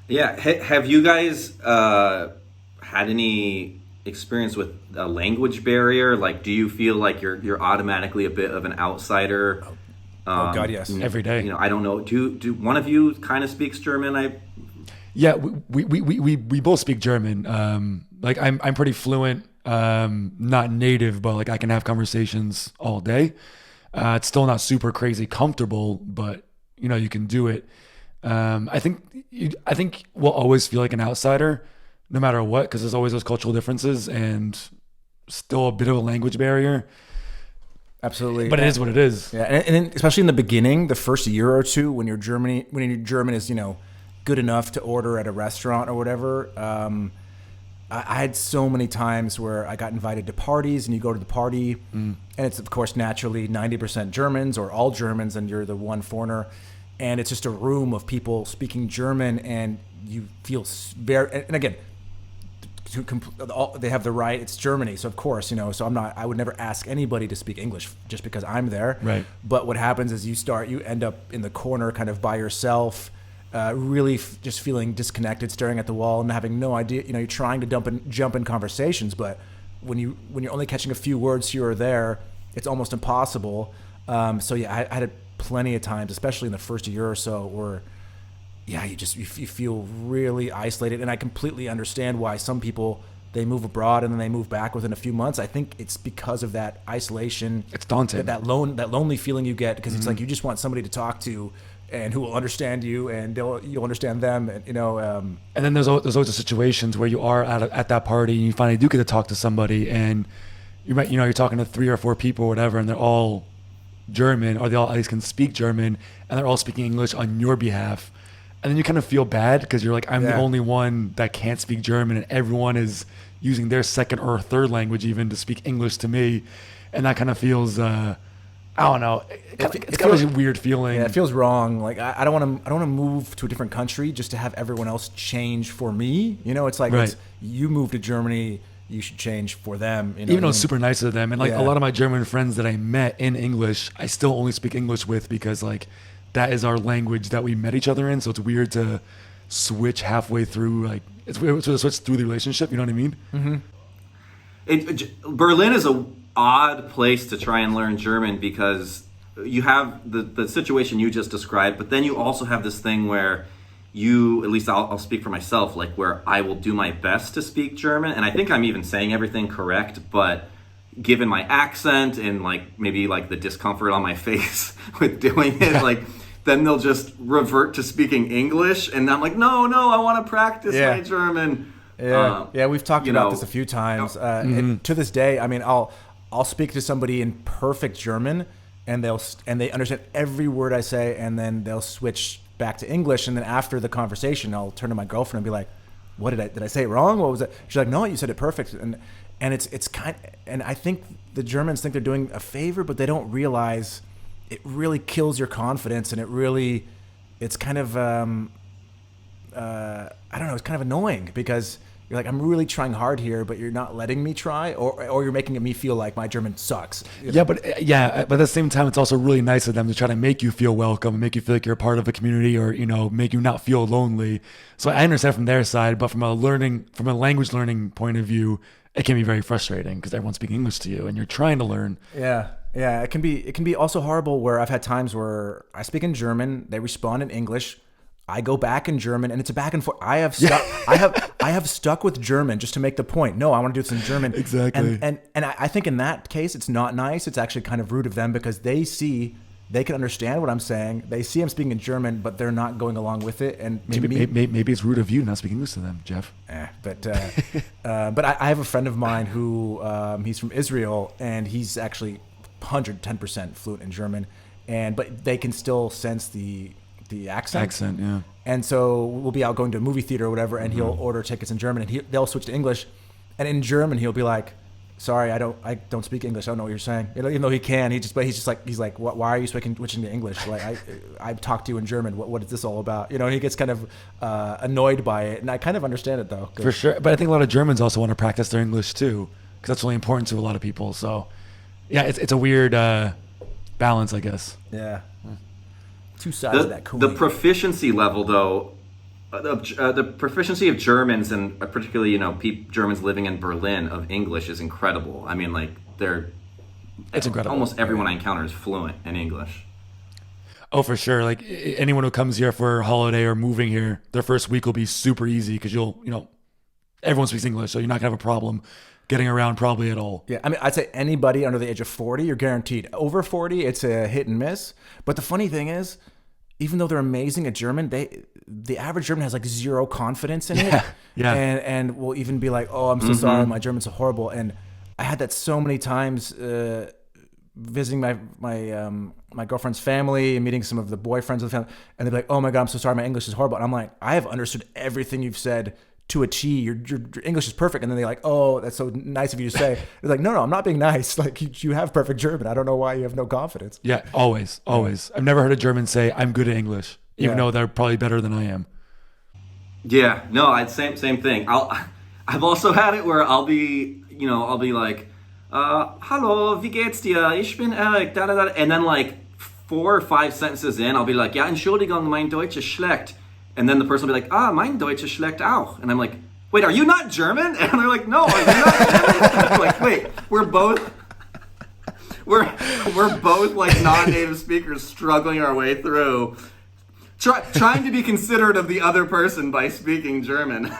Yeah. Have you guys had any experience with a language barrier? Like, do you feel like you're automatically a bit of an outsider? Oh God, yes. Every day. I don't know. Do one of you kind of speaks German? Yeah, we both speak German. Like I'm pretty fluent. Not native, but like I can have conversations all day. It's still not super crazy comfortable, but you can do it. I think we'll always feel like an outsider, no matter what, because there's always those cultural differences and still a bit of a language barrier. Absolutely. But it is what it is. Yeah, and then especially in the beginning, the first year or two, when your German is good enough to order at a restaurant or whatever. I had so many times where I got invited to parties, and you go to the party, and it's of course naturally 90% Germans or all Germans, and you're the one foreigner, and it's just a room of people speaking German, and you feel very. And again, they have the right. It's Germany, so of course, So I would never ask anybody to speak English just because I'm there. Right. But what happens is you end up in the corner, kind of by yourself, really just feeling disconnected, staring at the wall, and having no idea. You're trying to jump in conversations, but when you're only catching a few words here or there, it's almost impossible. So yeah, I had it plenty of times, especially in the first year or so, where yeah, you feel really isolated, and I completely understand why some people they move abroad and then they move back within a few months. I think it's because of that isolation. It's daunting. That lonely feeling you get because it's like you just want somebody to talk to, and who will understand you, and you'll understand them, And then there's always the situations where you are at that party and you finally do get to talk to somebody, and you're talking to 3 or 4 people or whatever, and they're all German, or they all at least can speak German, and they're all speaking English on your behalf. And then you kind of feel bad because you're like, I'm the only one that can't speak German, and everyone is using their second or third language even to speak English to me. And that kind of feels, I don't know. It's kind of a weird feeling. Yeah, it feels wrong. Like I don't want to move to a different country just to have everyone else change for me. It's like Right. You move to Germany, you should change for them. Even though it's super nice of them. And like Yeah. a lot of my German friends that I met in English, I still only speak English with because like that is our language that we met each other in. So it's weird to switch halfway through. Like it's weird to switch through the relationship. You know what I mean? Mm-hmm. Berlin is a odd place to try and learn German because you have the situation you just described, but then you also have this thing where at least I'll speak for myself, like where I will do my best to speak German, and I think I'm even saying everything correct, but given my accent and like maybe like the discomfort on my face with doing it, like then they'll just revert to speaking English, and I'm like, no, I want to practice my German. Yeah, we've talked about this a few times. And to this day, I mean, I'll speak to somebody in perfect German, and they understand every word I say, and then they'll switch back to English, and then after the conversation, I'll turn to my girlfriend and be like, "What did I say it wrong? What was it?" She's like, "No, you said it perfect." And it's and I think the Germans think they're doing a favor, but they don't realize it really kills your confidence, and it's kind of I don't know, it's kind of annoying because you're like, I'm really trying hard here, but you're not letting me try, or you're making me feel like my German sucks. Yeah, but at the same time, it's also really nice of them to try to make you feel welcome and make you feel like you're a part of a community, or make you not feel lonely. So I understand from their side, but from a language learning point of view, it can be very frustrating because everyone's speaking English to you and you're trying to learn. Yeah, it can be also horrible where I've had times where I speak in German, they respond in English. I go back in German, and it's a back and forth. I have stuck with German just to make the point. No, I want to do this in German. Exactly. And I think in that case, it's not nice. It's actually kind of rude of them because they can understand what I'm saying. They see I'm speaking in German, but they're not going along with it. And maybe it's rude of you not speaking English to them, Geoff. But I have a friend of mine who he's from Israel, and he's actually 110% fluent in German, but they can still sense the accent. Yeah. And so we'll be out going to a movie theater or whatever, and he'll order tickets in German, and they'll switch to English, and in German he'll be like, "Sorry, I don't speak English. I don't know what you're saying." Even though he can, he's like, "Why are you switching to English? Like I talked to you in German. What is this all about?" He gets kind of annoyed by it, and I kind of understand it though. For sure, but I think a lot of Germans also want to practice their English too, because that's really important to a lot of people. So, yeah, it's a weird balance, I guess. Yeah. Two sides of that coin. The proficiency level, though, The proficiency of Germans, and particularly Germans living in Berlin, of English is incredible. I mean, like It's incredible. Almost everyone I encounter is fluent in English. Oh, for sure. Like anyone who comes here for a holiday or moving here, their first week will be super easy because everyone speaks English, so you're not gonna have a problem getting around probably at all. Yeah, I mean, I'd say anybody under the age of 40, you're guaranteed. Over 40, it's a hit and miss. But the funny thing is, even though they're amazing at German, the average German has like zero confidence in it. Yeah. And will even be like, oh, I'm so sorry, my German's so horrible. And I had that so many times visiting my girlfriend's family and meeting some of the boyfriends of the family, and they're like, "Oh my God, I'm so sorry, my English is horrible." And I'm like, "I have understood everything you've said to a T. Your English is perfect." And then they're like, "Oh, that's so nice of you to say." They're like, "No, I'm not being nice. Like you have perfect German. I don't know why you have no confidence." Yeah, always. I've never heard a German say, "I'm good at English," even though they're probably better than I am. Yeah, no, same thing. I've also had it where I'll be like, "Hallo, wie geht's dir? Ich bin Eric." Da da da, and then like 4 or 5 sentences in, I'll be like, "Ja, Entschuldigung, mein Deutsch ist schlecht." And then the person will be like, mein Deutsch ist schlecht auch. And I'm like, wait, are you not German? And they're like, no, are you not German? And I'm like, wait, we're both like non-native speakers struggling our way through, trying to be considerate of the other person by speaking German.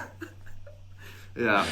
Yeah.